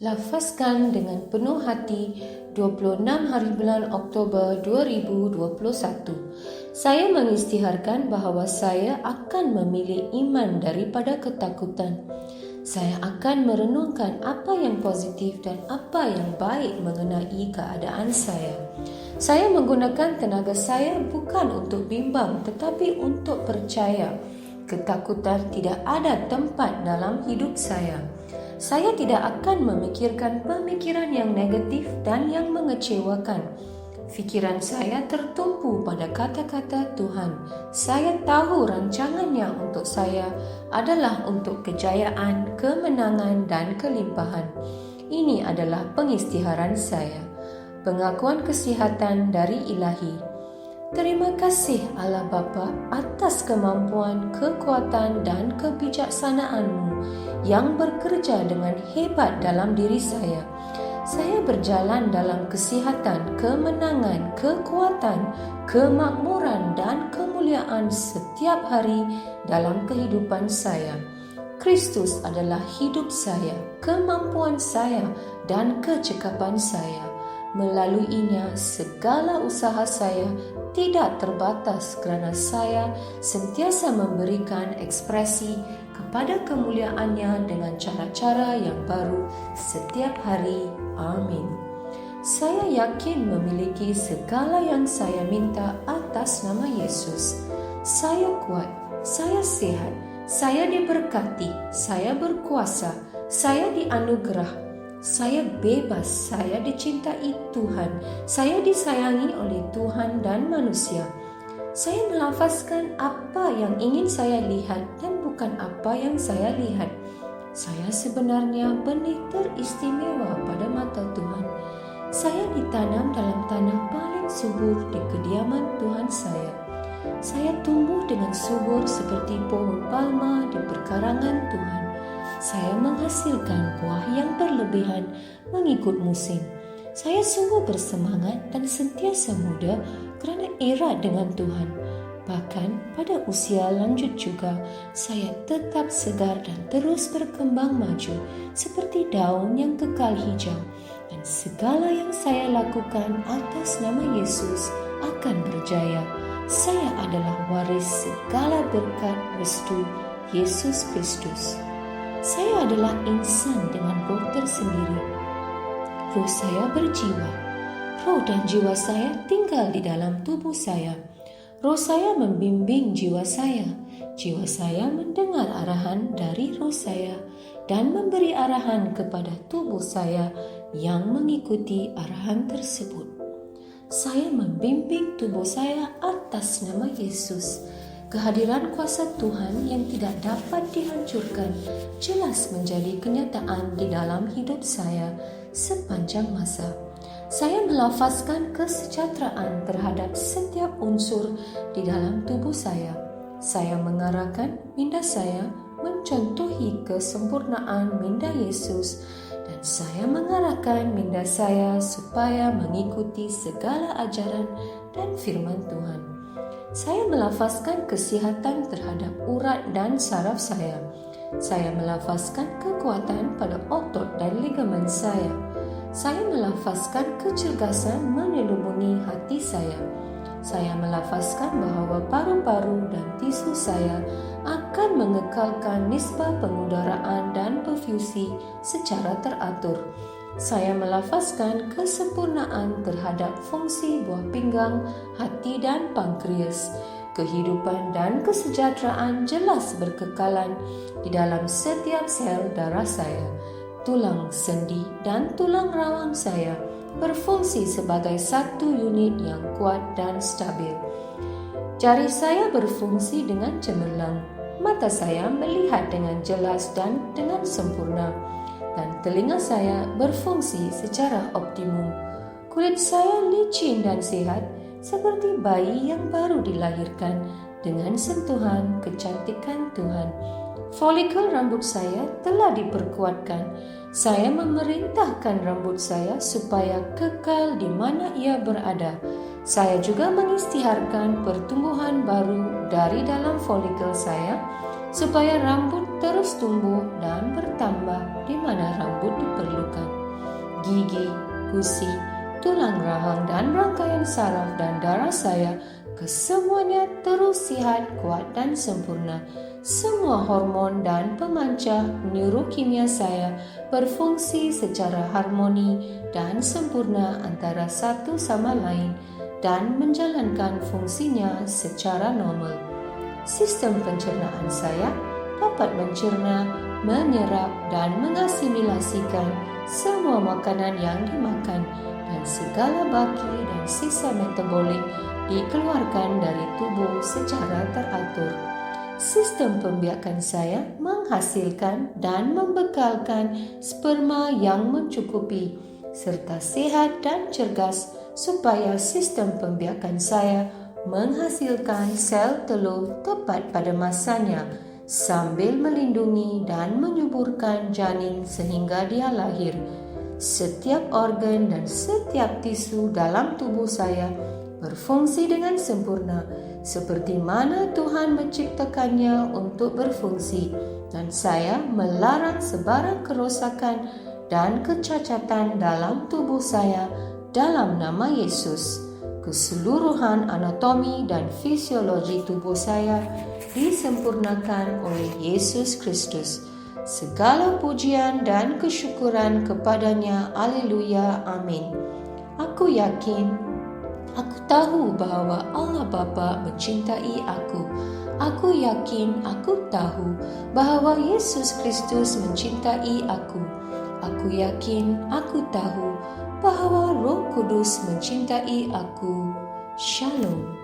Lafazkan dengan penuh hati 26 hari bulan Oktober 2021. Saya mengisytiharkan bahawa saya akan memilih iman daripada ketakutan. Saya akan merenungkan apa yang positif dan apa yang baik mengenai keadaan saya. Saya menggunakan tenaga saya bukan untuk bimbang tetapi untuk percaya. Ketakutan tidak ada tempat dalam hidup saya. Saya tidak akan memikirkan pemikiran yang negatif dan yang mengecewakan. Fikiran saya tertumpu pada kata-kata Tuhan. Saya tahu rancangannya untuk saya adalah untuk kejayaan, kemenangan dan kelimpahan. Ini adalah pengisytiharan saya. Pengakuan kesihatan dari Ilahi. Terima kasih Allah Bapa atas kemampuan, kekuatan dan kebijaksanaan-Mu yang bekerja dengan hebat dalam diri saya. Saya berjalan dalam kesihatan, kemenangan, kekuatan, kemakmuran dan kemuliaan setiap hari dalam kehidupan saya. Kristus adalah hidup saya, kemampuan saya dan kecekapan saya. Melaluinya segala usaha saya tidak terbatas kerana saya sentiasa memberikan ekspresi kepada kemuliaannya dengan cara-cara yang baru setiap hari. Amin. Saya yakin memiliki segala yang saya minta atas nama Yesus. Saya kuat, saya sehat, saya diberkati, saya berkuasa, saya dianugerah. Saya bebas, saya dicintai Tuhan, saya disayangi oleh Tuhan dan manusia. Saya melafazkan apa yang ingin saya lihat dan bukan apa yang saya lihat. Saya sebenarnya benih teristimewa pada mata Tuhan. Saya ditanam dalam tanah paling subur di kediaman Tuhan saya. Saya tumbuh dengan subur seperti pohon palma di perkarangan Tuhan. Saya menghasilkan buah yang berlebihan mengikut musim. Saya sungguh bersemangat dan sentiasa muda kerana erat dengan Tuhan. Bahkan pada usia lanjut juga, saya tetap segar dan terus berkembang maju seperti daun yang kekal hijau. Dan segala yang saya lakukan atas nama Yesus akan berjaya. Saya adalah waris segala berkat restu Yesus Kristus. Saya adalah insan dengan roh tersendiri. Roh saya berjiwa. Roh dan jiwa saya tinggal di dalam tubuh saya. Roh saya membimbing jiwa saya. Jiwa saya mendengar arahan dari roh saya dan memberi arahan kepada tubuh saya yang mengikuti arahan tersebut. Saya membimbing tubuh saya atas nama Yesus. Kehadiran kuasa Tuhan yang tidak dapat dihancurkan jelas menjadi kenyataan di dalam hidup saya sepanjang masa. Saya melafazkan kesejahteraan terhadap setiap unsur di dalam tubuh saya. Saya mengarahkan minda saya mencontohi kesempurnaan minda Yesus dan saya mengarahkan minda saya supaya mengikuti segala ajaran dan firman Tuhan. Saya melafazkan kesihatan terhadap urat dan saraf saya. Saya melafazkan kekuatan pada otot dan ligamen saya. Saya melafazkan kecergasan menyelubungi hati saya. Saya melafazkan bahawa paru-paru dan tisu saya akan mengekalkan nisbah pengudaraan dan perfusi secara teratur. Saya melafazkan kesempurnaan terhadap fungsi buah pinggang, hati dan pankreas. Kehidupan dan kesejahteraan jelas berkekalan di dalam setiap sel darah saya. Tulang sendi dan tulang rawang saya berfungsi sebagai satu unit yang kuat dan stabil. Jari saya berfungsi dengan cemerlang. Mata saya melihat dengan jelas dan dengan sempurna. Dan telinga saya berfungsi secara optimum. Kulit saya licin dan sihat seperti bayi yang baru dilahirkan dengan sentuhan kecantikan Tuhan. Folikel rambut saya telah diperkuatkan. Saya memerintahkan rambut saya supaya kekal di mana ia berada. Saya juga mengisytiharkan pertumbuhan baru dari dalam folikel saya supaya rambut terus tumbuh dan bertambah di mana rambut diperlukan. gigi, gusi, tulang rahang dan rangkaian saraf dan darah saya, kesemuanya terus sihat, kuat dan sempurna. Semua hormon dan pemancar neurokimia saya berfungsi secara harmoni dan sempurna antara satu sama lain dan menjalankan fungsinya secara normal. Sistem pencernaan saya dapat mencerna, menyerap dan mengasimilasikan semua makanan yang dimakan dan segala baki dan sisa metabolik dikeluarkan dari tubuh secara teratur. Sistem pembiakan saya menghasilkan dan membekalkan sperma yang mencukupi serta sehat dan cergas supaya sistem pembiakan saya menghasilkan sel telur tepat pada masanya sambil melindungi dan menyuburkan janin sehingga dia lahir. Setiap organ dan setiap tisu dalam tubuh saya berfungsi dengan sempurna seperti mana Tuhan menciptakannya untuk berfungsi, dan saya melarang sebarang kerosakan dan kecacatan dalam tubuh saya dalam nama Yesus. Keseluruhan anatomi dan fisiologi tubuh saya disempurnakan oleh Yesus Kristus. Segala pujian dan kesyukuran kepadanya. Haleluya. Amin. Aku yakin, aku tahu bahawa Allah Bapa mencintai aku. Aku yakin, aku tahu bahawa Yesus Kristus mencintai aku. Aku yakin, aku tahu bahawa Roh Kudus mencintai aku. Shalom.